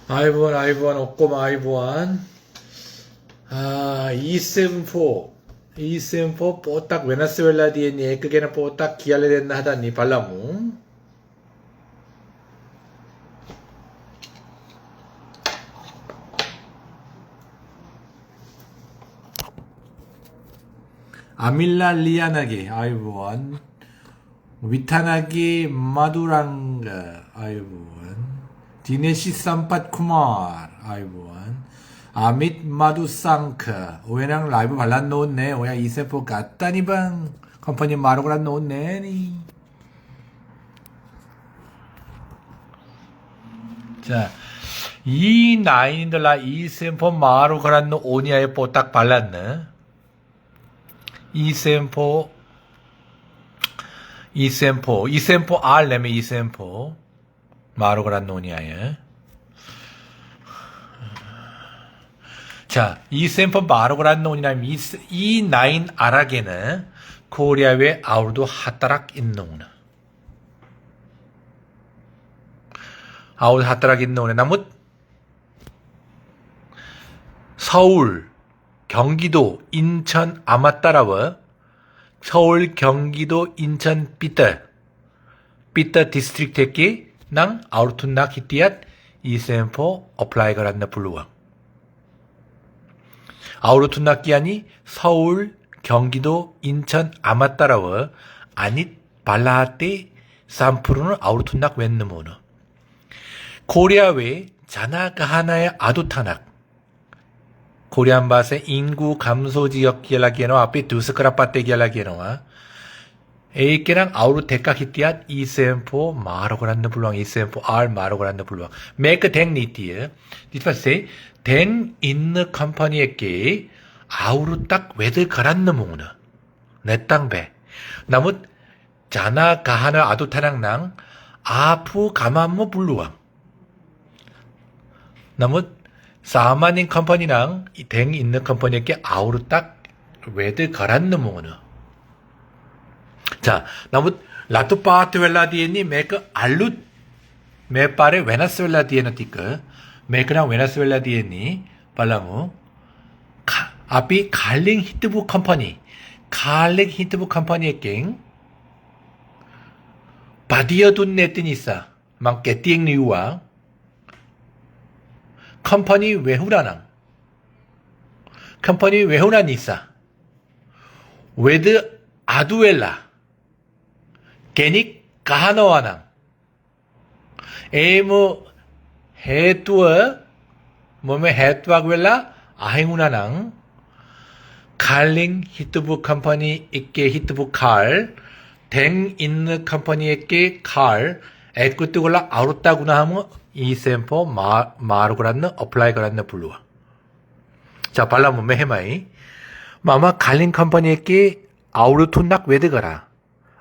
아이브원, 옥고마 아이브원. 274 뽀딱 베네수엘라 디에니 그게는 뽀딱 기알레 됐나 하다니 발라무. 아밀라 리아나게 아이브원. 위타나게 마두랑가 아이브원. 디네시 삼팟 쿠마르 아이브원. 아밋 마두상크 오해랑 라이브 발라놓네 오야 이세포 갔다니방 컴퍼니 마루 발라놓네. 자, 이 나인들라 이세포 마루 그란노 오니아에 뽀딱 발랐네. 이세포 알레메 이세포 마루 그란노 오니아에. 자, 이 샘플 마르고란 노니남 이 나인 아라게는 코리아의 아우르도 하따락 있노나. 아우르 하따락 있노나. 나무 서울, 경기도, 인천 아마따라워 서울, 경기도, 인천 삐떠 디스트릭트에게 낭 아우르툰나 히티앗 이 샘플 어플라이 거란나 불루왕. 아우르툰나끼아니 서울, 경기도, 인천 아마따라워 아닛 발라테 삼프루는 아우르툰낙 웬느모노. 코리아외 자나가하나의 아두타낙 코리안바세 인구 감소 지역 기알라기에노 앞에 두스크라빠떼 기알라기에노와 에이케랑 아우르 데카히티앗 이셈포 마로그란느 불왕 이셈포 알 마로그란느 불왕 메크 댕 니티에 디스파세 댕 있는 컴퍼니에게 아우르 딱 왜들 가란느 모으느 내 땅배 나무 자나 가하나 아두타낭낭 아프 가만모 불루왕 나무 사마닌 컴퍼니랑 댕 있는 컴퍼니에게 아우르 딱 왜들 가란느 모으느. 자, 나무 라투파트웰라 디에니 메크 알룻 메파레 베네수엘라 디에노 티크 메크랑 베네수엘라 디에니 발라무 앞이 갈링 히트북 컴퍼니에 바디어둔 네뜨니싸 망깨띠앵 리우와 컴퍼니 외후라니싸 웨드 아두엘라 게닉 가하노와낭 에이무 헤뚜어 몸에 헤뚜아구엘라 아행우나낭 칼링 히트북 컴퍼니 있게 히트북 칼 댕 있는 컴퍼니에게 칼 에꾸뜨골라 아우르따구나 하면 이 샘포 마르고란느 어플라이 거란느 불루와. 자 발라문 메헤마이 마마 칼링 컴퍼니에게 아우르툰낙 외드거라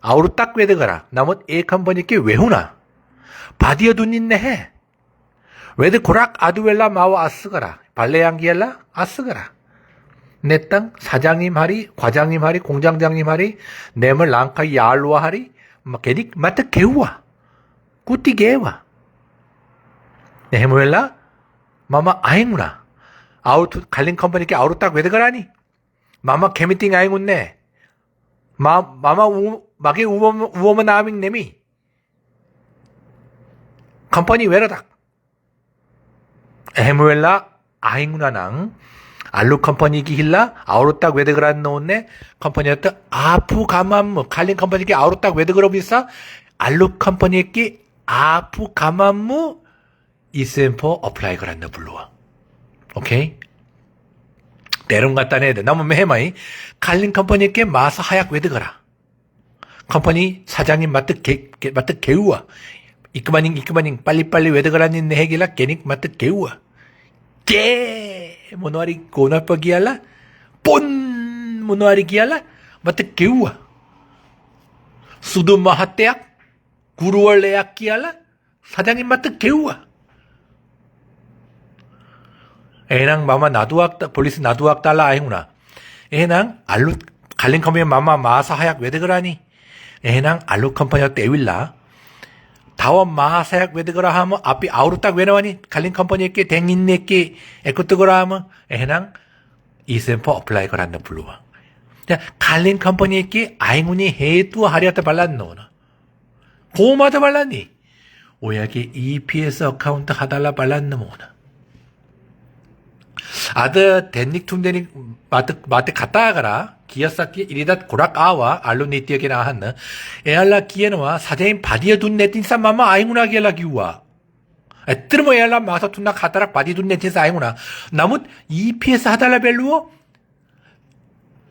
아우르 딱 외드거라 나뭇 에 컴퍼니께 외후나 바디어둔 있네 해 외드 고락 아두엘라 마와 아쓰거라 발레양기엘라 아쓰거라 내 땅 사장님 하리 과장님 하리 공장장님 하리 내물 랑카 야알루아 하리 게딕 마트 개우와 꾸띠 개와 네모엘라 마마 아행우나 아우르 갈린 컴퍼니께 아우르 딱 외드거라니 마마 개미띵 아행운네 마마 마게 우어만 나밍 네미 컴퍼니 외라닥 에무엘라 아잉구나낭 알루 컴퍼니 기힐라 아우르딱 외드그란 놓네 컴퍼니였다 아프 가만무 칼린 컴퍼니께 아우르딱 외드그러 비싸 알루 컴퍼니께 아프 가만무 이셈포 어플라이 그란다 불러와 오케이 때론 갖다 내야 돼 나무 해마이 칼린 컴퍼니께 마사 하약 외드거라 컴퍼니 사장님 마트 개우와 이끄마닝 빨리빨리 외드거라니 내 해길라 게닉 마트 개우와 게 모노아리 고나빠 기알라 본 모노아리 기알라 마트 개우와 수두마 핫대약 구루월레약 기알라 사장님 마트 개우와 에낭 마마 나두악 볼리스 나두악 달라 아행우나 에낭 알루 갈린 컴퍼니 마마 마사 하약 외드거라니 에낭 알루 컴퍼니어 때윌라 다원 마사약 외드거라 하면 앞이 아우르딱 외나와니 갈린 컴퍼니에게 댕인네께 에쿠뜨거라 하면 에해낭 이센포 어플라이 거란다 불루와 갈린 컴퍼니에게 아이문이 해투 하리아타 발란노나 고마다 발란니 오야게 EPS 어카운트 하달라 발란노 모나 아드 댄닉 퉁데닉 마트 갔다 가라 기어사키 이리다 고락 아와 알루니 뛰어게 나왔나 에알라 기에노와 사제인 바디에 둔 네틴사 마마 아이구나 기엘라 기우와 에뜨르모 에알라 마사 툰나 가다락 바디 둔 네틴사 아이구나 나뭇 EPS 하달라 벨루어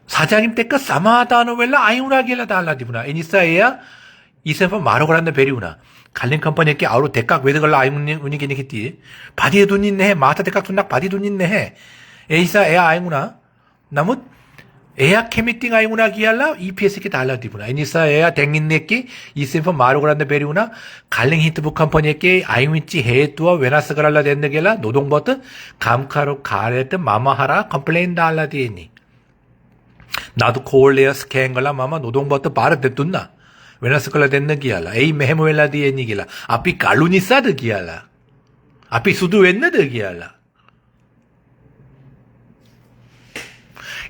사장님 때까 사마다노 벨라 아이구나 기엘라 달라디구나 에니사 에야 이세파 마로그란다 베리구나 갈린 컴퍼니에게 아우로 대각 외드걸라 아이문이 게니겠디 바디에 둔 있네 마타 대각 둔낙 바디 둔 있네 에이사 에야 아이구나 나뭇 에야 캐미팅 아이구나 기알라 EPS께 달라디구나 에니사 에야 댕인네께 이세파 마로그란다 베리구나 갈린 히트북 컴퍼니에게 아이문치 해투와 웨나스 그랄라 덴네게라 노동버트 감카로 가레트 마마하라 컴플레인 달라디에니 나도 코올레어 스캔 걸라 마마 노동버트 바르 됐둔나 웨나스 걸라 덴네 기알라 에이 메헤모엘라 디에니 기라 앞이 갈루니사드 기알라 앞이 수두 웬네드 기알라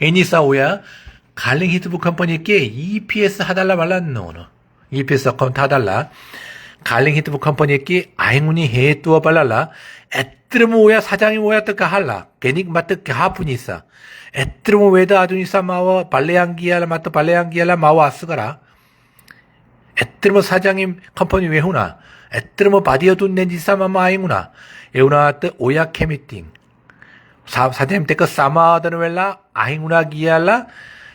에니사 오야 갈링 히트북 컴퍼니께 EPS 하달라 발란노노 EPS 어카운트 하달라 갈링 히트북 컴퍼니께 아잉운이 해뚜어 발랄라 에뜨르모 오야 사장이 오야 뜨까 할라 게닉 마뜨 하프니사 에뜨르모 웨다 아두니사 마와 발레앙기알라 마뜨 발레앙기알라 마와 아스가라 에뜨르모 사장님 컴퍼니 외후나 에뜨르모 바디어둔 낸지사 마마 아잉우나 에우나 뜨 오야 캐미팅 사장님 때까 사마다는 웰라 아잉우나 기알라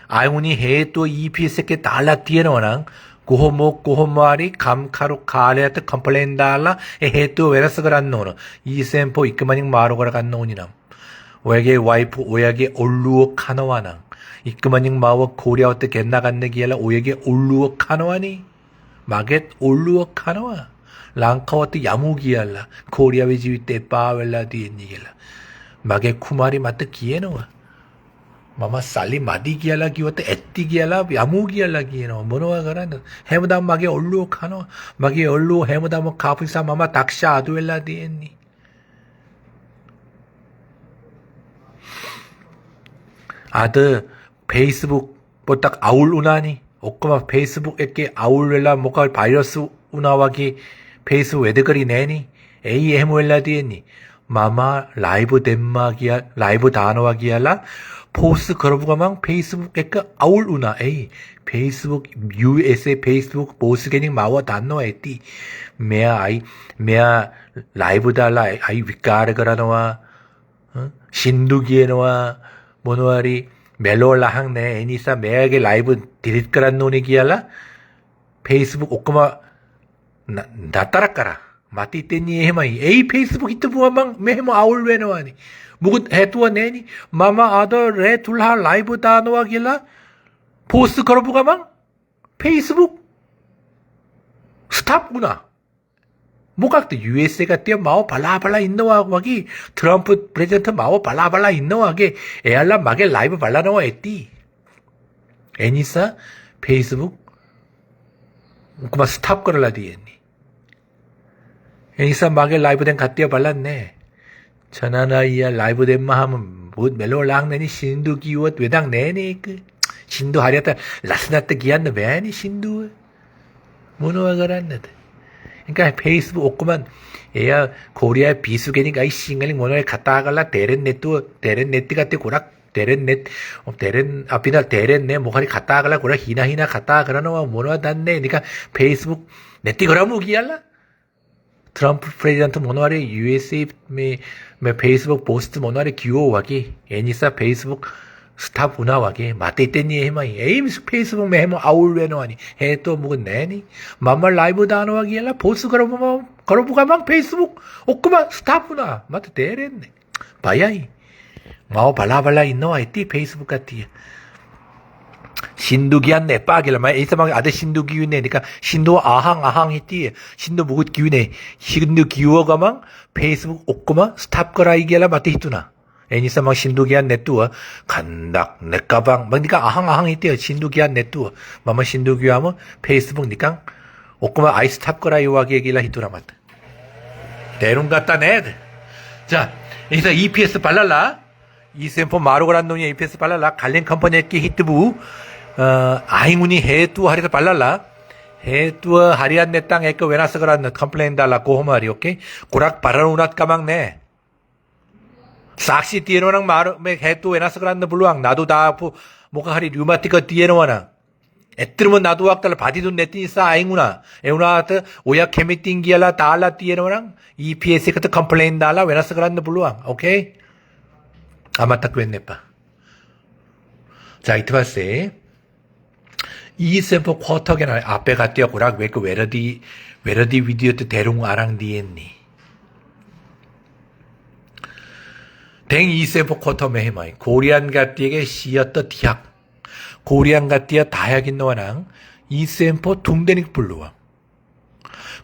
아잉우니 해또 EPS께 달라 뛰어나와랑 고호모아리 감카로 가레아트 컴플레인 달라 해또 웨라스 그란노노 이센포 이끄마닝 마로가라 간노니남 오야게 와이프 오야게 올루어 카노와낭 이끄마닝 마워 고리아오트 겟나간네 기알라 오야게 올루어 카노와니 마겟 올루어 카노와 랑카와트 야무기알라 코리아 외지위 때 빠웰라 디엔니겔라 마게 쿠마리 마트 기에노와 마마 살리 마디 기알라 기와트 에띠 기알라 야무 기알라 기에노 뭐노와 가라는 해무다 마게 올루 카노 마게 올루 해무다 뭐 카프사 마마 닥샤 아두엘라 디엔니 아드 페이스북 보딱 아울 우나니 오까마 페이스북에게 아울웰라 모카 바이러스 우나와기 페이스북 외드거리 내니 에이 해무엘라 디엔니 마마 라이브 덴마기야 라이브 다노와기야라 포스 걸어보가망 페이스북에 아울 우나 에이 페이스북 USA 페이스북 보스게닝 마와 단노 에띠 메아 라이브 달라 아이 위까르 거라노와 신두기에노와 모노아리 멜로라 항네 애니사 메아게 라이브 디릿 거란 노니기야라 페이스북 오까마 나 따라까라 마티 때니 해마이 에이 페이스북 히트 부어망 메모 아울 외노아니 무굿 해투어 내니 마마 아더 레 둘하 라이브 다노아길라 포스 걸어보가망 페이스북 스탑구나 뭐각도 USA가 뛰어 마오 발라발라 있노와기 트럼프 프레젠트 마오 발라발라 있노와게 에알라 마게 라이브 발라노와 에띠 애니사 페이스북 그만 스탑 걸을라디 했니 애니사 마게 라이브 된 갓뛰어 발랐네 전하나이야 라이브 된마 하면 뭐 멜로라 항내니 신두 기워 외당 내니 그 신두 하렸다 라스나트 기한네 왜니 신두 뭐노와 그랬는데 그러니까 페이스북 없구만 얘야 코리아 비수계니까 이 싱글링 뭐노에 갔다 갈라 데렌네트 같대 고락 데렌넷 앞이나 데렌네 뭐가리 갔다 갈라 고락 히나 갔다 그러노와 뭐노와 닿네 그러니까 페이스북 네띠 그라 무기할라 트럼프 프레지던트 모노아리 USA 페이스북 포스트 모노아리 기호와기 애니사 페이스북 스탑 운하와기 마떼 있댔니 해마이 에임스 페이스북 메모 아울웨노아니 해또 묵은 내니 맘말 라이브 다노와기 엘라 보스 걸어보가만 페이스북 오끄마 스탑 운하 마떼 대랬네 바야이 마오 발라발라 있노와 있디 페이스북 같디 신두기한 내 빠길라 마 에이사망 아들 신두기유네 그러니까 신도 아항 했디 신도 무굿 기유네 신두 기유어가망 페이스북 옥고마 스탑 거라 이게라 마떼 히투나 애니사망 신두기한 내뚜어 간닥 내 가방 막 니까 아항 했대요 신두기한 내뚜어 마마 신두기하면 페이스북 니까 오꾸마 아이스 탑거라 요하게 길라 히토라마트. 대롱 갖다 내. 자, 여기서 EPS 발랄라. 이센포 마루그란 놈이 EPS 발랄라. 갈린 컴퍼니에끼 히트부. 아잉운이 해뚜 하리다 발랄라. 해뚜 하리안 내 땅 에꺼 웨나스 그란 컴플레인 달라 고호마리 오케이. 고락 바라누낫 까막네. 싹시 디에노랑 마루 해뚜 웨나스 그란 블루왕 나도 다 뭐가 하리 류마티가 디에노와나. 애뜨르면 나도 wak달 바디도 내띠니 싸 아잉구나. 에우나트 오야 케미팅기알라 달라 디에노랑 EPS 같은 컴플레인 달라 웨나스 그란드 블루왕. 오케이? 아마타 꿰네빠. 자, 이트바세. 이 샘플 쿼터게나 앞에 갔디어 고락 왜그 웨러디 비디오 때 대롱 아랑 디엔니. 댕 이 샘플 쿼터 메해마이 고리안 가띠에게 시었더 디학. 고리안 가띠아 다약인 너와랑 이센포 둥데닉 블루와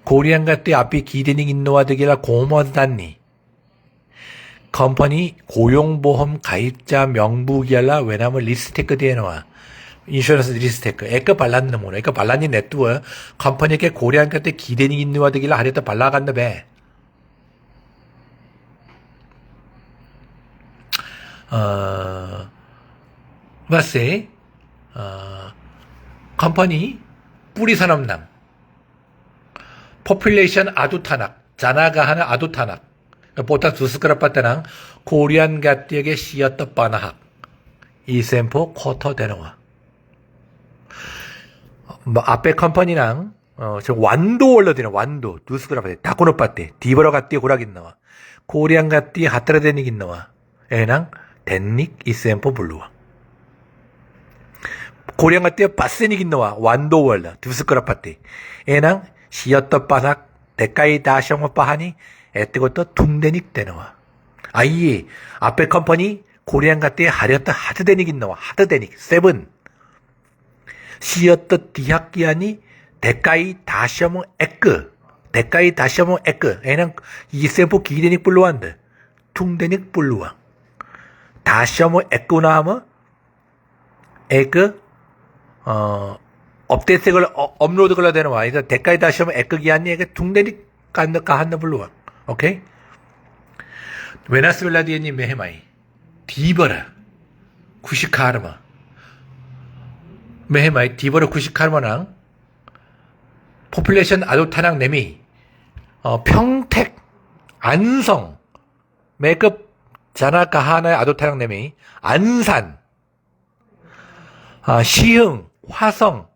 고리안 가띠 앞이 기대닉 인노와 되기라 고모단니 컴퍼니 고용보험 가입자 명부기알라 왜냐면 리스테크 디에노와 인슈런스 리스테크 에까 발랐는 뭐네 에까 발란이 네트워 컴퍼니에게 고리안 가띠 기대닉 인노와 되기라 하려다 발라간다 배 맞세 컴퍼니 뿌리산업남 포퓰레이션 아두타낙 자나가 하는 아두타낙 보다 두스크랍 바테랑 코리안 가띠에게 시었던 바나학 이센포 쿼터 되노와 앞에 컴퍼니랑 저 완도 올려드는 완도 두스크랍 바테 다코노 바테 디버러 가띠에 고락있나와 코리안 가띠에 하트라데닉 있나와 에낭 덴닉 이센포 블루와 고량 같대 바세닉 있노와 완도월라 두스크랍 파티 에낭 시었더 바삭 대가이 다시엉어 빠하니 에뜨것도 둥데닉 되노와 아이에 앞에 컴퍼니 고량 같대 하렸다 하드데닉 있노와 하드데닉 세븐 시었더 디학기하니 대가이 다시엉어 에끄 대가이 다시엉어 에끄 에낭 이세포 기데닉 블루완드 둥데닉 블루왕 다시엉어 에끄나 하면 에그 업데이트를 업로드 걸어야 되는 와. 이거 대가에 다시 하면 애끄기 아니 이게 둥대리 깐느까 한나 불러와. 오케이? 웨나스벨라디에니 메헤마이 디버라 쿠시카르마 메헤마이 디버라 쿠시카르마랑 포퓰레이션 아도타낭 네미 평택 안성 메이크업 자나카 하나의 아도타낭 네미 안산 시흥 화성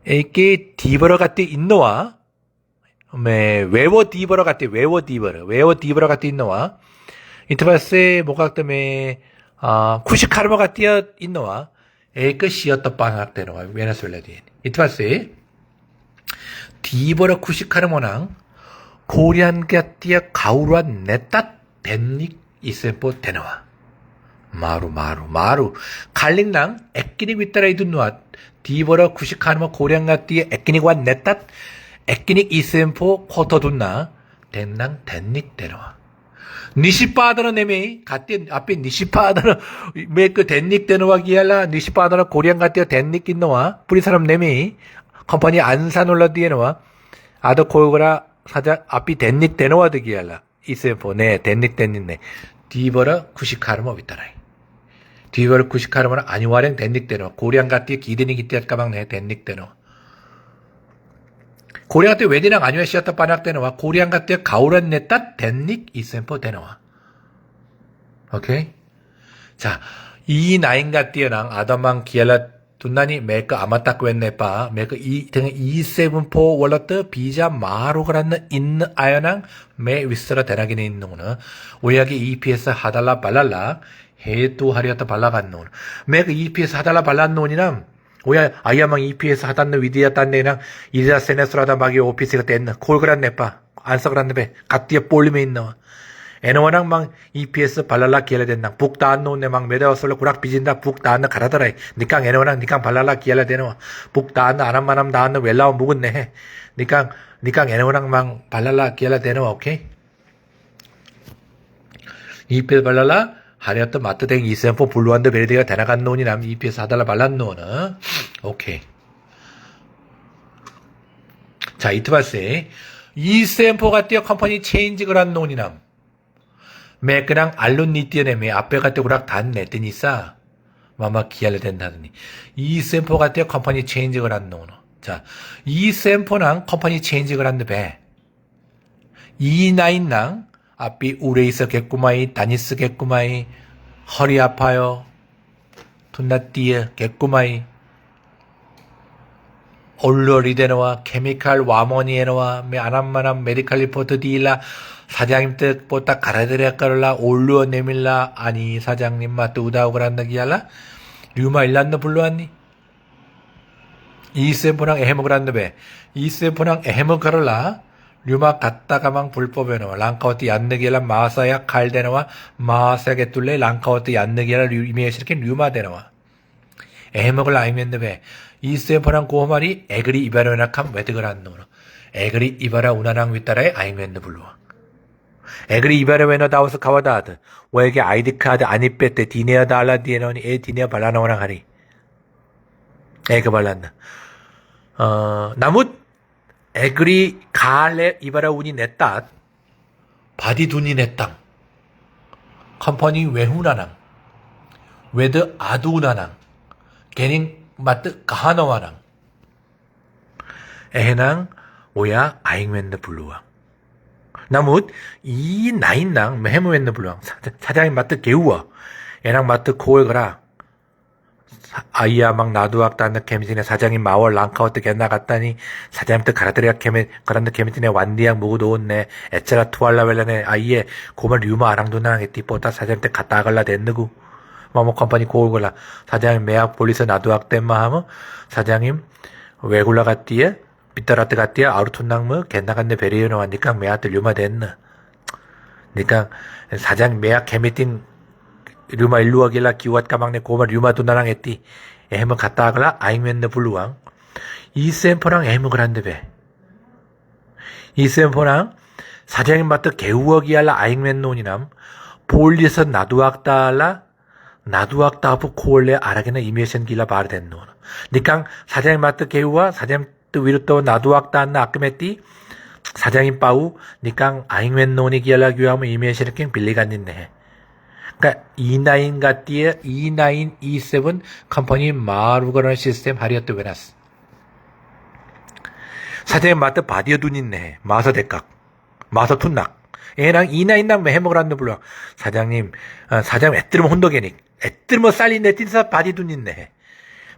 이게 디버러 같이 있노와 외워 디버러 같이 외워 디버러 같이 있노와 인터바스에 뭐가 때문에 쿠시카르마 같이 있노와 에그 시었던 방학 되노와 베네수엘라디 인터바스에 디버러 쿠시카르마랑 코리안 같이 가우란 냈다 댄닉 이세포 되노와 마루 갈릭랑 에끼닉 윗따라 이둔노아 디버러 쿠시카르마 고량가띠에 에끼닉 완 냈다 에끼닉 이센포 쿼터 둔나 덴랑 덴닉 데노아 니시파다노 네메 가띠 앞에 니시파다노 메그 덴닉 데노아 기알라 니시파다노 고량가띠에 덴닉 있노아 뿌리 사람 네메 컴퍼니 안산 올라디에노아 아더 코요그라 사자 앞이 덴닉 데노아 드기알라 이센포 네 덴닉 네 디버러 쿠시카르마 윗따라이 디버르 쿠시카르마는 아니와랭 댄닉되노 고량 같이 기드니 기띠앗 까막네 댄닉되노 고량 같이 웨디랑 아니와 시었다 빠낙되노와 고량 같이 가오란 냈다 댄닉 이센포 되노와 오케이 자 이 나인 같이랑 아담망 기알라 둔나니 메크 아마딱 웬네빠 메크 이 등의 이세븐포 월러트 비자 마로그라는 있는 아연랑 메 위스라 대나기네 있는 거는 오야기 EPS 하달라 발랄라 해도 하리었다 발라간노. 메그 EPS 하달라 발란노니남 오야 아야망 EPS 하단노 위디야 딴네랑 이리다 세네스라다 마기 오피스가 뗐나 콜그란 네빠 안서그란 네베 갓디에 볼리메 있나 에너와랑 망 EPS 발랄라 기알라 된나 북다안노네 망 메다와솔로 구락 비진다 북다안나 가라더라이 니깡 에너와랑 니깡 발랄라 기알라 되노 북다안나 아람마남 다안나 웰라오 묵은네 해 니깡 에너와랑 망 발랄라 기알라 되노 오케이 EPS 발랄라 하리었던 마트댕 이센포 블루한드 베르디가 대나간 노니 남 EPS 하달라 발란 노는 오케이 자, 이트바세. 이센포 같대요 컴퍼니 체인지 그란 논이남. 매 그냥 알론 니띠에네 매 앞에 같대 구락 단 내더니싸. 마마 기할래 된다더니. 이센포 같대요 컴퍼니 체인지 그란 논. 자, 이센포랑 컴퍼니 체인지 그란 배. 이나인랑 앞이 우레이서겠구마이 다니스겠구마이 허리 아파요 둔나띠에 겠구마이 올러리데노와 케미칼 와머니에노와 메 아남마남 메디칼 리포트 디일라 사장님 뜻 뽀딱 가라드레까를라 올루어 내밀라 아니 사장님 맛도 우다오 그란다기알라 류마 일란너 불러왔니 이세포랑 에헤먹으란너베 이세포랑 에헤먹가를라 류마 갔다가망 불법에노 랑카오티 얀느기라 마사야 칼데노와 마사게 뚫레 랑카오티 얀느기라 이메시르게 류마데노와 에헤먹을 아이면느베 이세포랑 고마리 에그리 이바라나캄 외득을한 노노 에그리 이바라 우나랑 윗따라에 아이면느 불러와 에그리 이바라 웨너 다우스 카와다드 왜게 아이디 카드 아니 빼때 디네어 달라 디에노니 에 디네어 발라노랑 하리 에그 발란나 나뭇 에그리 가레 이바라 운이 냈다 바디 돈이 냈땅 컴퍼니 외후나낭 외드 아두나낭 게닝 마트 가하너와낭 에헤낭 오야 아잉웬드 블루왕 나뭇 이 나인낭 메헤무웬드 블루왕 사장님 마트 개우어 에랑 마트 코에거라 아이야 막 나두악 단느 케미진의 사장님 마월 랑카오트 겟나 갔다니 사장님 뜻 가라드리아 케미 그란드 케미진의 완디약 무구도 온네 에체라 투알라벨라네 아이에 고말 류마 아랑도나랑 에띠 뽀따 사장님 뜻 갔다 아갈라 댔느구 마모 컴퍼니 고울골라 사장님 매약 볼리스 나두악 땐마 하면 사장님 외굴라 갔디에 빗다라트 갔디에 아우르톤낭무 겟나 갔네 베리오노 완디깡 매약들 류마 댔느 니까 사장님 매약 케미팅 류마 일루어길라 기왓 까막네 고마 류마도 나랑 했디 에헤머 갔다 하글라 아잉맨네 블루왕 이센포랑 에헤머를 한데베 이센포랑 사장님 마트 개우어기알라 아잉맨 논이남 볼리서 나두악다알라 나두악다부 코올레 아라게나 이메션 길라 바르된 논 니깡 사장님 마트 개우와 사장님 또 위로또 나두악다안나 아끄메띠 사장님 빠우 니깡 아잉맨 논이 기알라 규하면 이메션을 깽 빌리간닌네 그러니까 E9 같디에 E9, E7 컴퍼니 마루거런 시스템 하리어트 웨나스 사장님 마트 바디어 둔있네 마서 대각 마서 툰낙 얘랑 E9랑 매 해먹으란도 불러 사장님 애뜨르면 혼덕이니 애뜨르면 쌀린데 틴사 바디 둔있네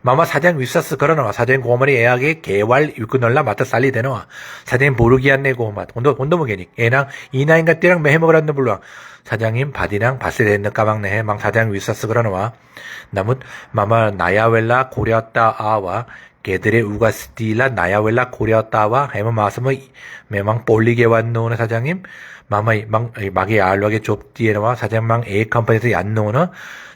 마마 사장 위사스 걸어놔 사장님 고마리 애하게 개왈 일꾼널라 마트 쌀리 대놓아 사장님 보르기 안내 고마 혼도무게니 얘랑 E9 같디랑 매 해먹으란도 불러 사장님 바디랑 바스 됐는 까막네 망 사장 위사스 걸어놔 나뭇 마마 나야웰라 고려따 아와 개들의 우가스티라 나야웰라 고려따와 해머 마스모 매망 볼리게 왔노는 사장님 마마 마게 알로게 좁디에나와 사장님 망 A 컴퍼니에서 얀노는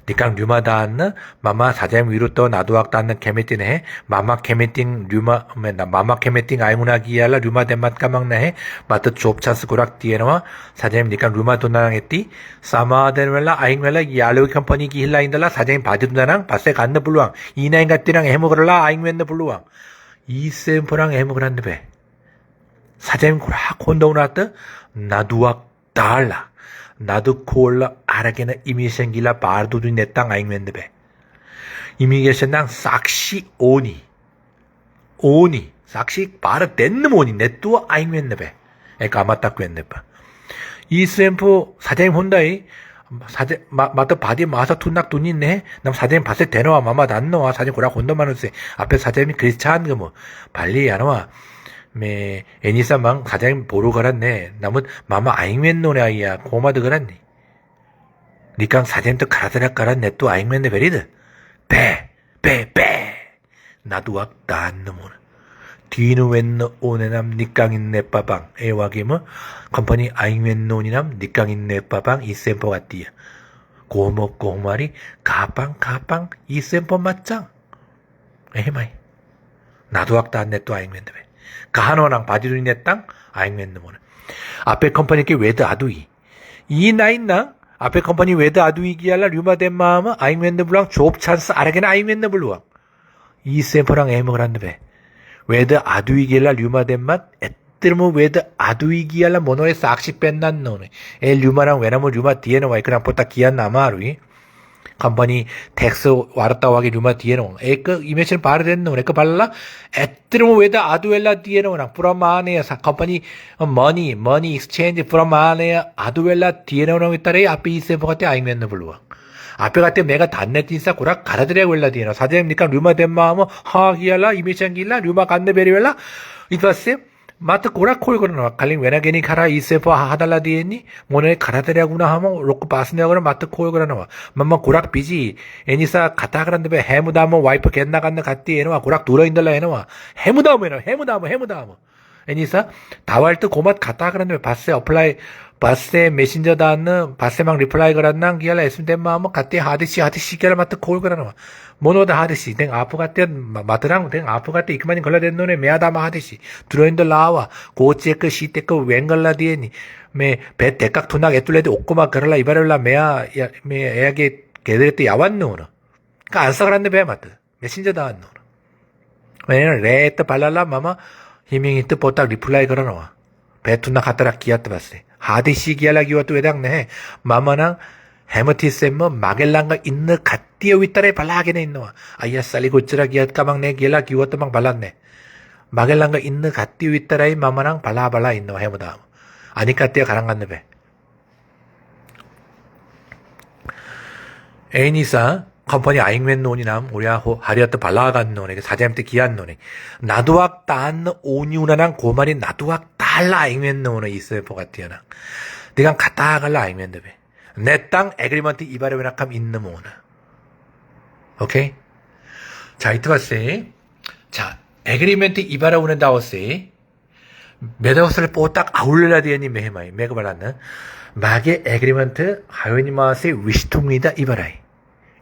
니깡 류마다 안느 마마 사장 위로 또 나도악 닿는 케메띵해 마마 케메띵 류마 마마 케메띵 아이무나기알라 류마 덴맛 까막네 마트 좁찬스 고락 디에나와 사장님 니깡 류마 도나랑 했디 사마덴웰라 아잉웰라 야로 컴퍼니 기힐라인달라 사장님 바디도나랑 바세 간느 불루왕 이나인 같디랑 해먹으라 아잉웰느 불루왕 이센포랑 해먹을 한데 배 사장님 고락 혼동나뜨 나두악 달라 나도 콜라 아라게나 이미생길라 바르도도 내 땅 아잉맨드베 이미게션낭 싹시 오니 싹시 바르 댄느 오니 내또 아잉맨드베 에까 아마따꾸 했네바 이스엠프 사장님 혼다이 사장 마트 바디 마사 툰낙 돈있네 남 사장님 봤을 때너와 마마 난너와 사장님 고라 혼도마는세 앞에 사장님이 그리스찬 거뭐 발리 야너와 매 애니사망 사장님 보러 가랐네 남은 마마 아잉맨 노래 아이야 고마드 그랬니 니깡 사장님도 가라드라 가랐네 또 아잉맨네 베리드 빼 나도 왔다 안 넘어는 뒤는 웬너 오네남 니깡인 내 빠방 애와게뭐 컴퍼니 아잉맨 논이남 니깡인 내 빠방 이센포 같디야 고마리 가빵 이센포 맞짱 에헤마이 나도 왔다 안 내 또 아잉맨네 베 가하노랑 바디루니 냈땅 아잉맨느 모는 앞에 컴퍼니께 웨드 아두이 이 나인나 앞에 컴퍼니 웨드 아두이 기알라 류마덴 마음은 아잉맨느 블랑 좁 찬스 아라게나 아잉맨느 블루왕 이 샘퍼랑 에먹을 한드베 whether adui කියලා ලියුම දෙම්මත් ඇත්තටම whether adui කියලා මොනෝයේ සාක්ෂි පෙන්නන්න ඕනේ. ඒ ලියුම නම් වෙනම ලියුමක් තියෙනවා. ඒක නම් පොතක් කියන්න අමාරුයි. කම්පැනි ටැක්ස් වාර්තා වගේ ලියුමක් තියෙනවා. ඒක ඉමේජන් පාර දෙන්න ඕනේ. ඒක බලලා ඇත්තටම whether adui වෙලා තියෙනවා නම් ප්‍රමාණය කම්පැනි money exchange ප්‍රමාණය adui වෙලා තියෙනවා නම් විතරයි අපි ඉස්සේ පොතේ අයින් වෙන්න පුළුවන්. අපේ කට්ටිය මේක දන්නේ නැති නිසා ගොඩක් කරදරයක් වෙලා තියෙනවා. සදයෙන් නිකන් ලියුම දෙම්මාම හා කියලා ඉමේජන් ගිහලා ලියුම කන්න බැරි වෙලා ඊට පස්සේ මට ගොඩක් හොය කරනවා. කලින් වෙන කෙනෙක් කරා ඊසෙප හදලා තියෙන්නේ මොනේ කරදරයක් වුණාම ලොකු පාස්නයක් කරන මට හොය කරනවා. මම ගොඩක් බිසි. ඒ නිසා කතා කරන්න බෑ. හැමදාම වයිප් කෙන්න ගන්න කට්ටිය එනවා. ගොඩක් දුර ඉඳලා එනවා. හැමදාම එනවා. හැමදාම. ඒ නිසා තවල්ට කොහොමත් කතා කරන්න බෑ. පස්සේ අප්ලයි පස්සේ මෙසෙන්ජර් දාන්න පස්සේ මම රිප්ලයි කරන්නම් කියලා එස්ම දෙම්මාම කට්ටිය හදිසි කියලා මට කෝල් කරනවා. මොනවද හදිසි? දැන් ආපු කට්ටිය මතරම් දැන් ආපු කට්ටිය ඉක්මනින් කළා දෙන්න ඕනේ. මෙයා දාම හදිසි. තුරෙන්ද ලාවා. කෝච් එක ෂීට් එක වෙන්ගල්ලා තියෙන්නේ. මේ පෙත් එකක් තුනක් ඇතුළේදී ඔක්කොම කරලා ඉවර වෙලා මෙයා මේ එයාගේ ගෙදරට යවන්න ඕන. ඒක අන්සර් කරන්න බෑ මට. මෙසෙන්ජර් දාන්න ඕන. මම රේත් බලලා මම හිමින් හිට පොතක් රිප්ලයි කරනවා. පෙත් තුනක් හතරක් කියත් පස්සේ හදිසි කියලා කිව්වතු වැඩක් නැහැ. මම නම් හැමතිස්සෙම මගේ ළඟ ඉන්න කට්ටිය විතරේ බලාගෙන ඉන්නවා. අයියා සලි කොච්චර ගියත් කමක් නැහැ කියලා කිව්වොත් මම බලන්නේ. මගේ ළඟ ඉන්න කට්ටිය විතරයි මම නම් බලා ඉන්නවා හැමදාම. අනික කට්ටිය කරන් ගන්න බෑ. ඒ නිසා කම්පැනි අයින් වෙන්න ඕනි නම් ඔයා හරියට බලා ගන්න ඕනේ. ඒක සජයම්ට කියන්න ඕනේ. නඩුවක් තාන්න ඕනි වුණා නම් කොහමරි නඩුවක් තාලා අයින් වෙන්න ඕනේ ඉස්සේ පොකට්ටිය නම්. ටිකක් කතා කරලා අයින් වෙන්න බෑ. නැත්තම් ඇග්‍රීමන්ට් ඉවර වෙනකම් ඉන්න ඕන. ඕකේ? ඊට පස්සේ ඇග්‍රීමන්ට් ඉවර වුණ දවසේ බෙදවසල පොතක් අවුල් වෙලා තියෙන්නේ මෙහෙමයි. මේක බලන්න. මාගේ ඇග්‍රීමන්ට් 6 වෙනි මාසේ 23 වෙනිදා ඉවරයි.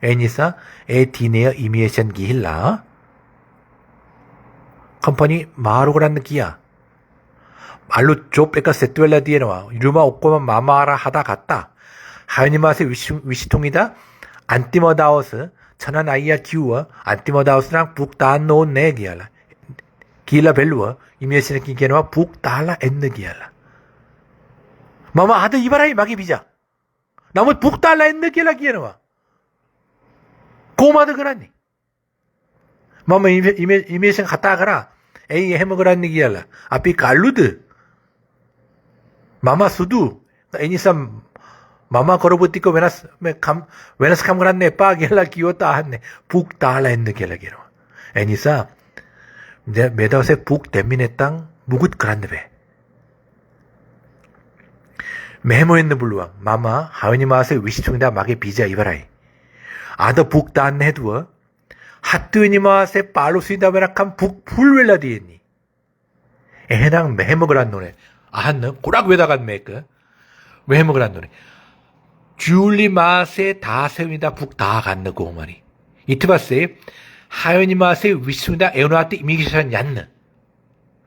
ඒ නිසා ඒ තිනේ ඉමිග්‍රේෂන් ගිහිල්ලා කම්පැනි මාරු කරන්න කියා. අලුත් ජොබ් එක සෙට් වෙලා තියෙනවා. ඊළුම ඔක්කොම මම ආර හදාගත්තා. 6 වෙනි මාසේ 23 වෙනිදා අන්තිම දවස චනන් අයියා කිව්වා අන්තිම දවස් නම් පුක් දාන්න ඕනේ නැහැ කියලා. කියලා බැලුවා ඉමිග්‍රේෂන් එකකින් කියනවා පුක් දාලා එන්න කියලා. මම අද ඉවරයි මගේ වීසා. නමුත් පුක් දාලා එන්න කියලා කියනවා. කොහොමද කරන්නේ? මම ඉමිග්‍රේෂන් කතා කරා. ඇයි එහෙම කරන්නේ කියලා. අපි කල්ලුද? මම සුදු. ඒ නිසා මම කරපු ටික වෙනස්කම් කරන්න එපා කියලා කිව්වොත් අහන්නේ. පුක් දාලා එන්න කියලා කියනවා. ඒ නිසා මේ දවසේ පුක් දෙන්නේ නැත්තම් මුකුත් කරන්න බෑ. මෙහෙම වෙන්න පුළුවන්. මම 6 වෙනි මාසේ 20 වෙනිදා මගේ වීසා ඉවරයි. අද පුක් දාන්න හැදුව 7 වෙනි මාසේ 15 වෙනිදා වෙනකම් පුක් ෆුල් වෙලා තියෙන්නේ. එහෙනම් මෙහෙම කරන්න ඕනේ. අහන්න ගොඩක් වේදගත් මේක. මෙහෙම කරන්න ඕනේ. ජූලි මාසේ 16 වෙනිදා පුක් දා ගන්න කොහොමරි. ඊට පස්සේ 6 වෙනි මාසේ 20 වෙනිදා ඒ වුණාට ඉමිග්‍රේෂන් යන්න.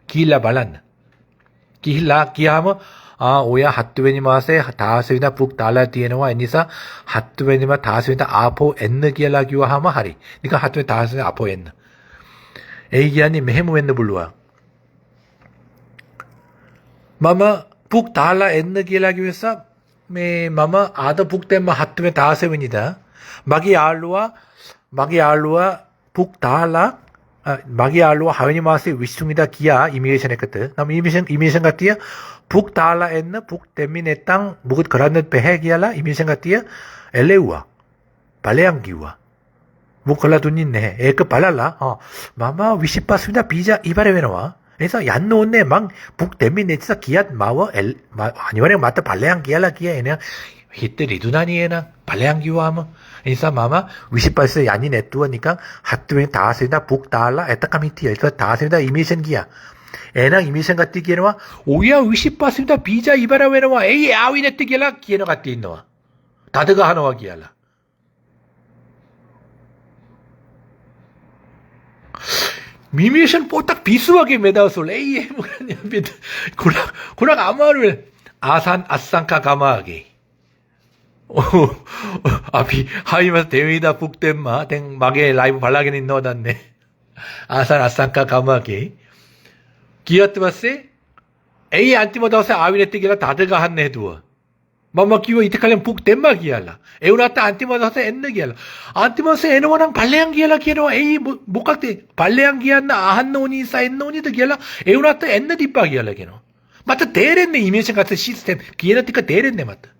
කියලා බලන්න. කියලා කියාම ඔය 7 වෙනි මාසේ 16 වෙනිදා පුක් දාලා තියෙනවා. ඒ නිසා 7 වෙනිදා 16 වෙනිදා ආපහු එන්න කියලා කිව්වහම හරි. නිකන් 7 වෙනිදා 16 වෙනිදා ආපහු එන්න. ඒ කියන්නේ මෙහෙම වෙන්න පුළුවන්. මම පුක් දාලා එන්න කියලා කිව්වසා මේ මම ආද පුක් දෙන්න 7 වෙනිදා 16 වෙනිදා මගේ යාළුවා පුක් දාලා මගේ යාළුවා 6 වෙනි මාසේ 20 වෙනිදා කියා ඉමිග්‍රේෂන් එකට. නම් ඉමිග්‍රේෂන් කතිය පුක් දාලා එන්න පුක් දෙන්නේ නැත්තම් මොකද කරන්නත් බැහැ කියලා ඉමිග්‍රේෂන් කතිය එළෙව්වා. ඵලයන් කිව්වා. මොකලා දුන්නේ නැහැ. ඒක බලලා මම 25 වෙනිදා පීසා ඉවර වෙනවා. ඒ නිසා යන්න ඕනේ මං පුක් දෙන්නේ නැතිස කියත් මව අනිවාර්යෙන් මට ඵලයන් කියලා කිය එන හිත රිදුනානේ එන ඵලයන් කිව්වාම ඒ නිසා මම 25 යන්නේ නැතුව නිකන් 7 වෙනි තාසෙන්දා පුක් දාලා එතකම හිටියා. ඒක තාසෙන්දා ඉමිග්‍රේෂන් ගියා. එහෙනම් ඉමිග්‍රේෂන් කට්ටිය කියනවා ඔය 25 වෙනිදා පීසා ඉවර වෙනවා. එයි ආවි නැති කියලා කියන කට්ටිය ඉන්නවා. තද ගහනවා කියලා. මිමිෂන් පොතක් පිස්සු වගේ මේ දවස්වල එයි එහෙම කරන්නේ අපි කුණක් අමාරු ආසන් අස්සංකා කමාගේ අපි හයිම තෙවිදා පුක් දෙම්මා දැන් මගේ ලයිව් බලාගෙන ඉන්නව දන්නේ ආසන් අස්සංකා කමාගේ ගියත් පස්සේ ඇයි අන්තිම දවසේ ආවේ නැති කියලා තද ගහන්න හදුවා. මම කිව්වා ඊට කලින් පුක් දෙම්මා කියලා. ඒ වුණාට අන්තිම දවසේ එන්න කියලා. අන්තිම දවසේ එනවනම් පල්ලෙයන් කියලා කියනවා. එයි මොකක්ද පල්ලෙයන් කියන්න අහන්න ඕනි නිසා එන්න ඕනිද කියලා. ඒ වුණාට එන්න තිබ්බා කියලා කියනවා. මට තේරෙන්නේ ඉමේජ් එකත් සිස්ටම් කියන ටික තේරෙන්නේ මට.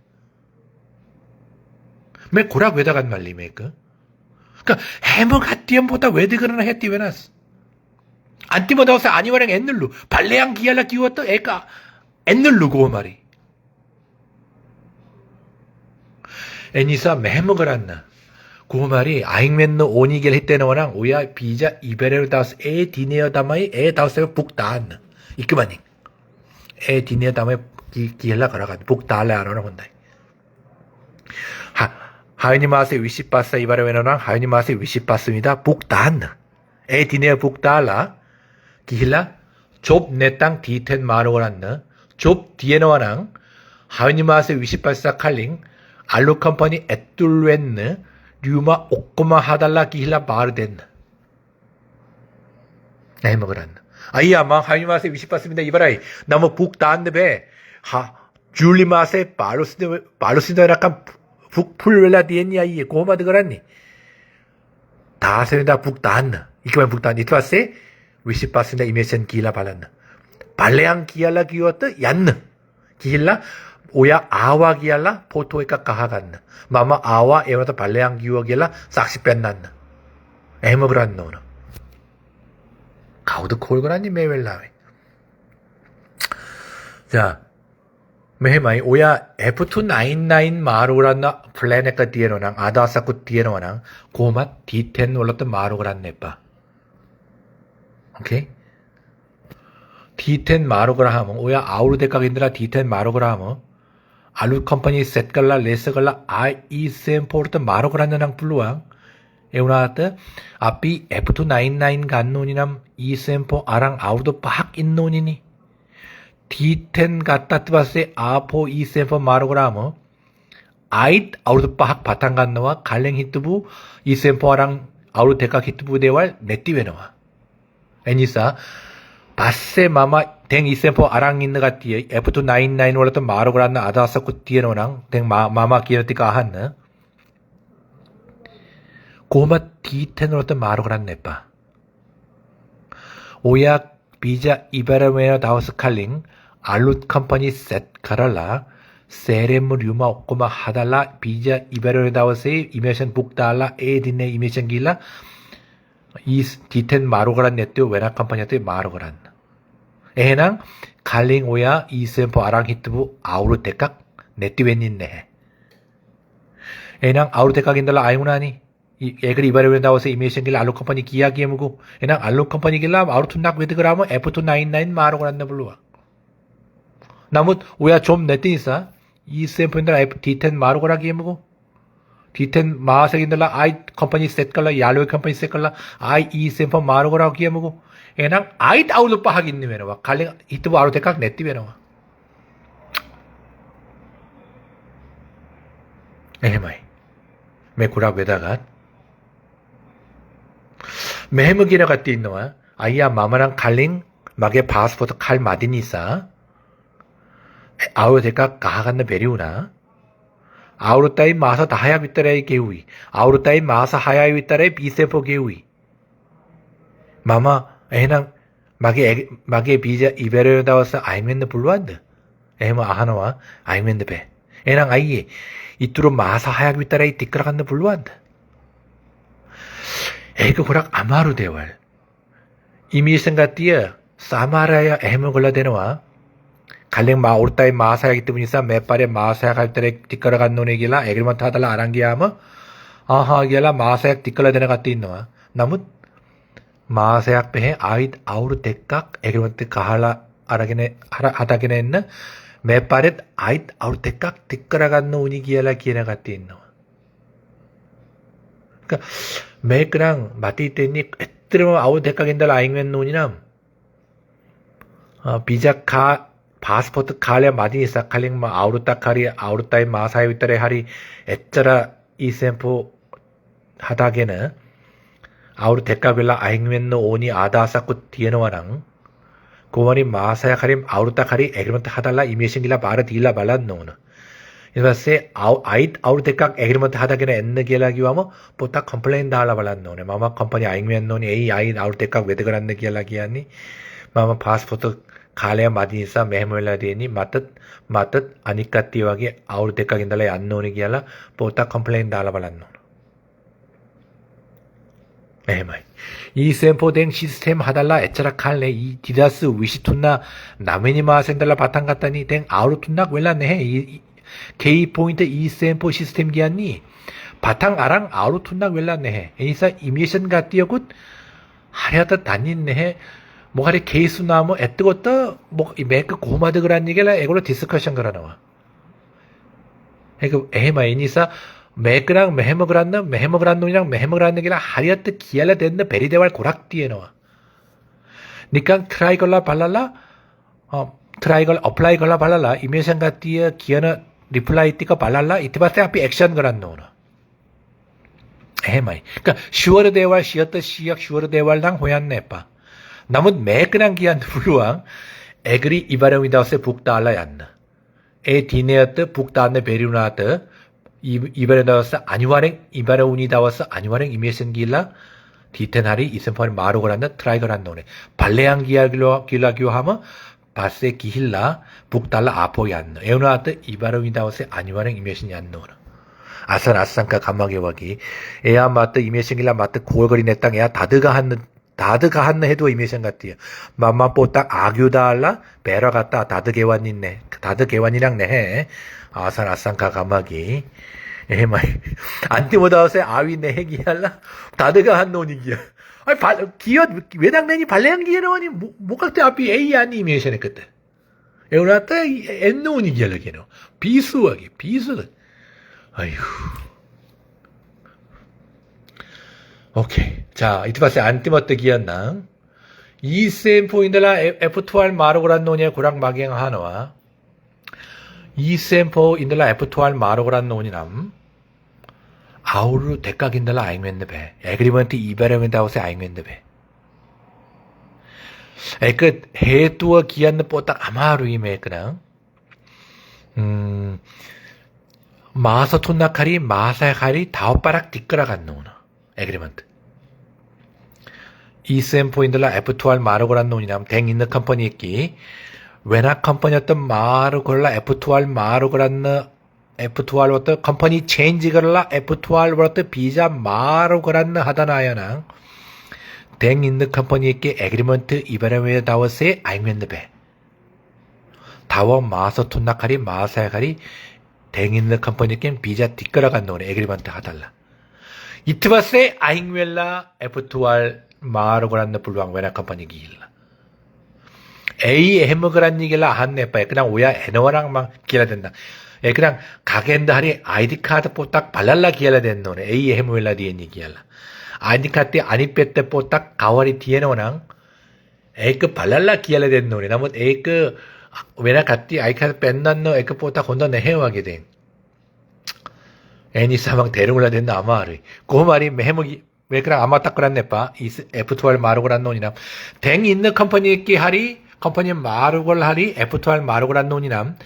මේ කුරක් වේදගත් මල්ලි මේක. හැම කට්ටියම පොත වේද කරන හැටි වෙනස්. අන්තිම දවසේ අනිවාර්යෙන් එන්නලු. පල්ලෙයන් කියලා කිව්වොත් ඒක එන්නලු කොහොම හරි. ඒ නිසා මෙහෙම කරන්න. කොහොම හරි අයින් වෙන්න ඕනි කියලා හිතෙනවා නම් ඔයා පීජා ඉබරේ දවස් ඒ තිනේ තමයි ඒ දවසේ පුක් දාන්න. ඉක්මනින්. ඒ තිනේ තමයි කියලා කරගන්න. පුක් දාලා යනවනම් හොඳයි. හයනි මාසේ 25 ඉවර වෙනවා නම් හයනි මාසේ 25 වෙනිදා පුක් දාන්න. ඒ තිනේ පුක් දාලා ගිහිලා ජොබ් නැත්තම් T10 මාරු කරන්න. ජොබ් තියෙනවා නම් හයනි මාසේ 25 කලින් අලු කම්පැනි ඇතුල් වෙන්න ඩියුම ඔක්කොම හදලා ගිහිලා බාර දෙන්න. එහෙම කරන්න. අයියා මම හයනි මාසේ 25 වෙනිදා ඉවරයි. නම පුක් දාන්න බෑ. ජූලි මාසේ 15 වෙනිදා පුල් වෙලා තියෙන්නේ අයියේ කොහොමද කරන්නේ? 16 වෙනිදා පුක් දාන්න. ඉක්මන පුක් දාන්න. ඊට පස්සේ 25 වෙනිදා ඉමේජන් කියලා බලන්න. පල්ලෙයන් කියලා කිව්වොත් යන්න. කියලා ඔයා ආවා කියලා ෆොටෝ එකක් අහගන්න. මම ආවා ඒවට පල්ලෙයන් කිව්වා කියලා සාක්ෂි පෙන්නන්න. එහෙම කරන්න ඕන. කවුද කෝල් කරන්නේ මේ වෙලාවේ? 자 මෙහෙමයි ඔයා F299 මාරු කරන්න ප්ලෑන් එක තියෙනවා නම් ආදාසකුත් තියෙනවා නම් කොහොමත් T10 වලට මාරු කරන්න එපා. ඕකේ? T10 මාරු කරාම ඔයා අවුරුදු දෙකක ඉඳලා T10 මාරු කරාම අලුත් කම්පැනි සෙට් කරලා ලේස් කරලා IESM පොර්ට මාරු කරන්න නම් පුළුවන්. ඒ වුණාට අපි F299 ගන්න ඕනි නම් ESM පො අරන් අවුරුදු 5ක් ඉන්න ඕනිනේ. T10 ගත්තත් පස්සේ ආපෝ ESM මාරු කරාම ආයිත් අවුරුදු 5ක් පටන් ගන්නවා කලින් හිටපු ESM අරන් අවුරුදු දෙකක් හිටපු දේවල් නැති වෙනවා. ඒ නිසා පස්සේ මම දැන් ESM අරන් ඉන්න කට්ටිය F299 වලට මාරු කරන්න අදහසකුත් තියෙනවා නම් දැන් මම කියන ටික අහන්න. කොහොමද T10 වලට මාරු කරන්න එපා. ඔයා පීජා ඉවර වෙන දවස් කලින් අලුත් කම්පැනි සෙට් කරලා සේරෙම රියුම ඔක්කොම හදලා පීජා ඉවර වෙන දවසේ ඉමේජන් බුක් දාලා ඒ දිනේ ඉමේජන් ගිහලා T10 මාරු කරන්න නැත්නම් වෙන කම්පැනි එකකට මාරු කරන්න. එහෙනම් කලින් ඔයා ESM අරන් හිටපු අවුරුදු දෙකක් නැති වෙන්නේ නැහැ. එහෙනම් අවුරුදු දෙකක් ඉඳලා ආයෙ වුණානේ. ඒකට ඉවර වෙන දවසේ ඉමේජන් ගිහලා අලුත් කම්පැනි කියා කියමුකෝ. එහෙනම් අලුත් කම්පැනි ගිහලා අවුරුදු 3ක් වෙද කරාම F299 මාරු කරන්න පුළුවන්. නමුත් ඔයා චොම් නැති නිසා ESM ඉඳලා T10 මාරු කරා කියමුකෝ. T10 මාසෙක ඉඳලා ආයි කම්පැනි සෙට් කරලා යාළුවේ කම්පැනි සෙට් කරලා ආයි ESM මාරු කරා කියමුකෝ. එහෙනම් ආයිත් අවුරුදු 5ක් ඉන්න වෙනවා. කලින් හිටපු අවුරුදු දෙකක් නැති වෙනවා. එහෙමයි. මේ කුරා බෙදාගත්. මෙහෙම කියන කට්ටිය ඉන්නවා. අයියා මම නම් කලින් මගේ પાස්පෝර්ට් කල් මදි නිසා අවුරුදු දෙකක් ගහගන්න බැරි වුණා. අවුරුද්දයි මාස 10ක් විතරයි ගෙව්වි. අවුරුද්දයි මාස 6යි විතරයි පීසෙපෝ ගෙව්වි. මම එහෙනම් මගේ පීජා ඉවර වෙන දවස් අයින් වෙන්න පුළුවන්ද? එහෙම අහනවා අයින් වෙන්න බෑ. එහෙනම් අයියේ ඊටු මාස 6ක් විතරයි ටික කරගන්න පුළුවන්ද? ඒක ගොඩක් අමාරු දේවල්. ඉමේජන් ගතිය සමහර අය එහෙම ගොල්ල දෙනවා. කලින් අවුරුද්දයි මාසයක් ඉතිපු නිසා මේ පාරේ මාසයක් විතර ටික කරගන්න ඕනේ කියලා ඇග්‍රීමන්ට් හදලා අරන් ගියාම ආහා කියලා මාසයක් ටිකලා දෙන කට්ටිය ඉන්නවා. නමුත් මාසයක් මෙහෙ ආයිත් අවුරුදු දෙකක් ඇග්‍රීමන්ට් එක අහලා අරගෙන හදාගෙන එන්න මේ පාරෙත් ආයිත් අවුරුදු දෙකක් ටික කරගන්න ඕනි කියලා කියන කට්ටිය ඉන්නවා. මේක නම් මට හිතෙන්නේ ඇත්තටම අවුරුදු දෙකක ඉඳලා අයින් වෙන්න ඕනි නම් පීජා පාස්පෝර්ට් කාලය මදි නිසා කලින් අවුරුද්දක් හරි අවුරුද්දයි මාසයි විතරේ හරි එච්චර ESM 고머니 마사야 카림 아우르타 카리 에그리먼트 하달라 이미션 길라 바르 딜라 발란 노는 이바세 아잇 아우르테깍 에그리먼트 하다게나 엔느 기라기와모 보타 컴플레인 다할라 발란 노네 마마 컴퍼니 아잉면 노니 에이 아잇 아우르테깍 웨드그란느 기라기야니 마마 파스포트 갈레야 마디니사 메모엘라 데니 마뜻 아니까띠와게 아우르테깍 인달라 안 노니 기알라 보타 컴플레인 다할라 발란 노 에마이 이 셈포댕 시스템 하달라 에차라 칼레 이 디다스 위시툰나 나메니마 생달라 바탕 갔다니 댕 아우르툰낙 웰라네 이 게이 포인트 이 셈포 시스템 기안니 바탕 아랑 아우르툰낙 웰라네 에니사 이미션 가띠어굿 하려다 다닌네 뭐가리 케이스 나무 에뜨고떠 뭐이 메크 고마드 그란 얘기라 에고로 디스커션 그라 나와 에그 에마이 니사 매그랑 메헤머그란놈이랑 메헤머그란놈이랑 하리아트 기알라 됐는 베리데왈 고락띠에 나와. 니까 트라이 걸라 발랄라 트라이 걸 어플라이 걸라 발랄라 이메션 가띠에 기어나 리플라이 띠가 발랄라 이때바세 앞이 액션 그란 노나. 에마이. 그러니까 슈어르 대왈 시어트 시약 슈어르 대왈랑 호얀네빠. 남은 매그랑 기한 불루왕 에그리 이바령이다세 북달라 얀나. 에 디네어트 북다네 베리우나트 이발에 나와서 아니와랭 이발에 운이 나와서 아니와랭 이메션 길라 디텐하리 이센파리 마로그란다 트라이거란 노네 발레양 길라기오 하면 바세 기힐라 북달라 아포이 안노 에우나트 이발에 운이 나와서 아니와랭 이메션이 안 노나 아산 아산카 감마게와기 에야 마트 이메션 길라 마트 고얼거리 내 땅 에야 다드가 한느 해도 이메션 같디요 맘마 뽀딱 아규다알라 베라 갔다 다드게완이네 다드게완이랑 내해 아산 아산카 감마기 에마이 안티모다우세 아위 내기할라 다드가 한 노니기야 아니 기어 외당내니 발레한 기어라니 목각대 앞이 에이 아니 이메션에 그때 에우나타 엔노니기야 기노 비수하게 비수 아휴 오케이 자 이트바세 안티모트 기었나 이센 포인들라 F2R 마르고란 노니에 고랑 마갱 하나와 이센포 인들라 F2R 마르고란 노니남 아우르 대각인들라 아잉맨드베 에그리먼트 이베르멘다우세 아잉맨드베 에그 해두어 기안느 뽀딱 아마루이메 그냥 마서 톤나카리 마사카리 다오빠락 뒷거라간 노나 에그리먼트 이센포 인들라 F2R 마르고란 노니남 댕 있는 컴퍼니 있기 외나 컴퍼니였던 마르골라 F2R 마르고란느 F2R 워터 컴퍼니 체인지 걸라 F2R 워터 비자 마르고란느 하다나야나 댕 있는 컴퍼니 있기 에그리먼트 이바라메 다워세 아잉맨드베 다워 마서 톤나카리 마사야카리 댕 있는 컴퍼니 있기 비자 뒷거라간 노네 에그리먼트 하달라 이트바세 아잉웰라 F2R 마르고란느 불왕 외나 컴퍼니 기일라 에이 해먹으란 얘기라 한내빠에 그냥 오야 에너랑 막 기라 된다. 에 그냥 가겐다 하리 아이디 카드 뽀딱 발랄라 기라 된 노네. 에이 해먹을라 디엔 얘기할라. 아이디 카드 아니 뺐대 뽀딱 가와리 디에노랑 에이그 발랄라 기라 된 노네. 나무 에이그 왜나 갔디 아이 카드 뺀난노 에이그 뽀딱 혼자 내 해와게 된. 애니 사망 대롱을라 된다 아마리. 그 말이 해먹이 왜 그냥 아마 딱 그랬네빠. 이 F2R 마르고란 노니남 댕 있는 컴퍼니 끼 하리 컴퍼니 마르골 하리 F2R 마르골한 노니남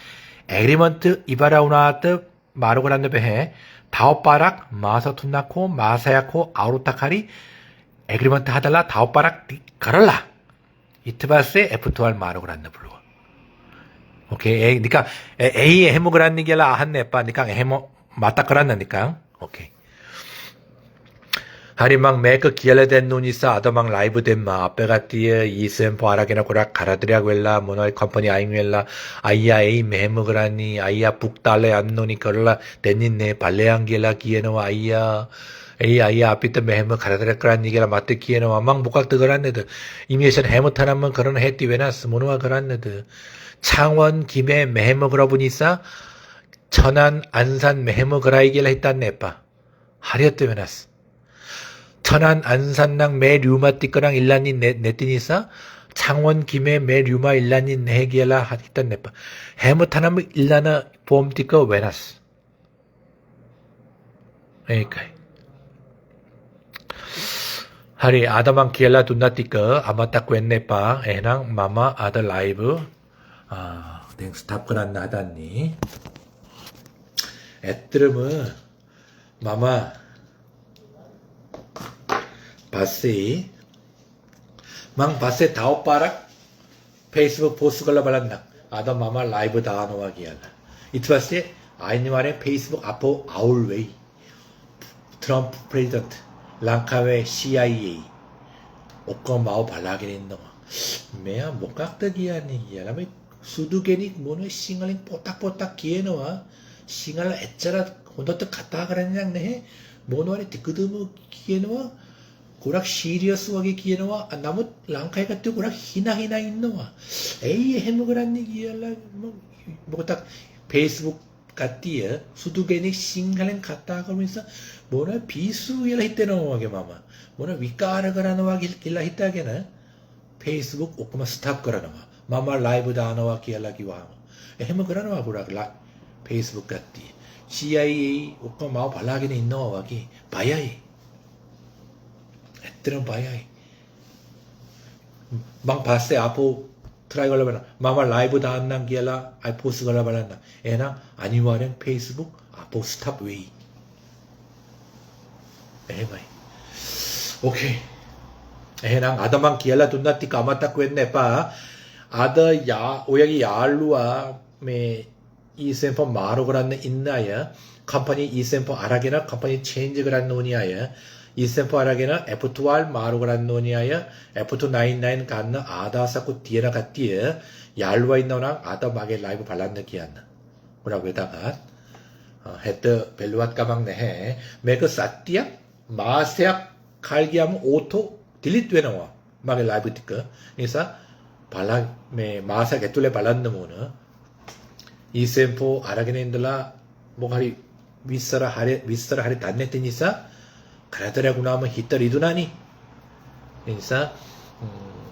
에그리먼트 이바라우나트 마르골한 베해 다오빠락 마서툰나코 마사야코 아우르타카리 에그리먼트 하달라 다오빠락 가랄라 이트바세 F2R 마르골한 불러 오케이 니까 에이 해먹으란 얘기라 한네빠 니까 해먹 맞다 그랬나니까 오케이 하리막 매그 기알레된 눈이사 아더막 라이브 된마 앞에가띠에 이센포 아라게나 고락 가라드리아 웰라 모노이 컴퍼니 아잉웰라 아이야 에이 매먹으라니 아이야 북달레 안노니 걸라 데니네 발레앙겔라 기에노 아이야 에이 아이야 앞이때 매먹 가라드리아 그란 얘기라 맞대 기에노 막 목각드 그란네드 이미에션 해못하나면 그런 해띠 왜나스 모노와 그란네드 창원 김해 매먹으라 보니사 천안 안산 매먹으라이겔라 했단네빠 하리었대 왜나스 천안 안산랑 매 류마 띠거랑 일란이 내띠니사 창원 김해 매 류마 일란이 내기엘라 하던 내빠 해못하나면 일라나 보험 띠거 왜나스 에이까이 Hari adaman kiela dunnatika amata quennepa enang mama ada live 땡 스탑 그란 나다니 애들은 마마 바세 망 바세 다오빠락 페이스북 포스 걸라 발란나 아다 마마 라이브 다노와 기야나 이트바세 아이니마레 페이스북 아포 아울웨이 트럼프 프레지던트 랑카웨 CIA 옥거 마오 발라게린노 메야 목각덕이야니 야라메 수두게니 뭐는 싱얼링 뽀딱뽀딱 기에노와 싱얼 애짜라 혼도떡 갔다 그랬냐네 뭐노아리 디끄드무 기에노와 고락 시리어스하게 기에노와 나무 랑카이가 또 고락 히나히나 있노와 에이 해먹으란 얘기야라 뭐딱 페이스북 같디에 수두게니 싱얼링 갔다 그러면서 뭐나 비수일라 히때노 와게 마마 뭐나 위까라 그라노와 길라 히따게나 페이스북 오꾸마 스탑 그라노와 마마 라이브 다나와 기알라기와 해머 그러나 보라 페이스북 같디 CIA 오빠 마오 발라기는 있노 와기 바야이 애들은 바야이 망 봤세 아포 트라이 걸라바나 마마 라이브 다안난 기알라 아이 포스 걸라바나 에나 아니와랭 페이스북 아포 스탑 웨이 에마이 오케이 에랑 아다만 기알라 돈나티 까마딱 꿰네 빠 ada ya oyagi yalluwa me isempo maro granne innaya company isempo aragena company change granne noniaya isempo aragena F12 maro granne noniaya F299 ganna ada saku tiera gattiye yalluwa innona ada mage live 발랐네 기안나 뭐라고 에다가 헤드 벨루앗 가방 내해 메그 사띠야 마세약 칼기하면 오토 딜리트 되나와 mage live 티크 그래서 발라 메 마사 개툴레 발란드모는 이셈포 아라게넨들라 뭐가리 위서라 하리 단네테니사 가라더라구나 하면 히터리두나니 인사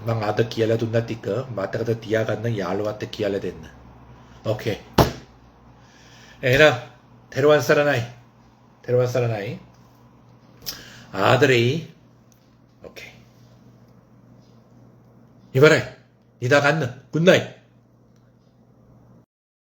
망 아더 기알라 둔나티까 마타가더 디아간나 야르와테 기알라 됐나 오케이 에라 데려완 사라나이 아들이 오케이 이봐라 이다 갔는 굿나잇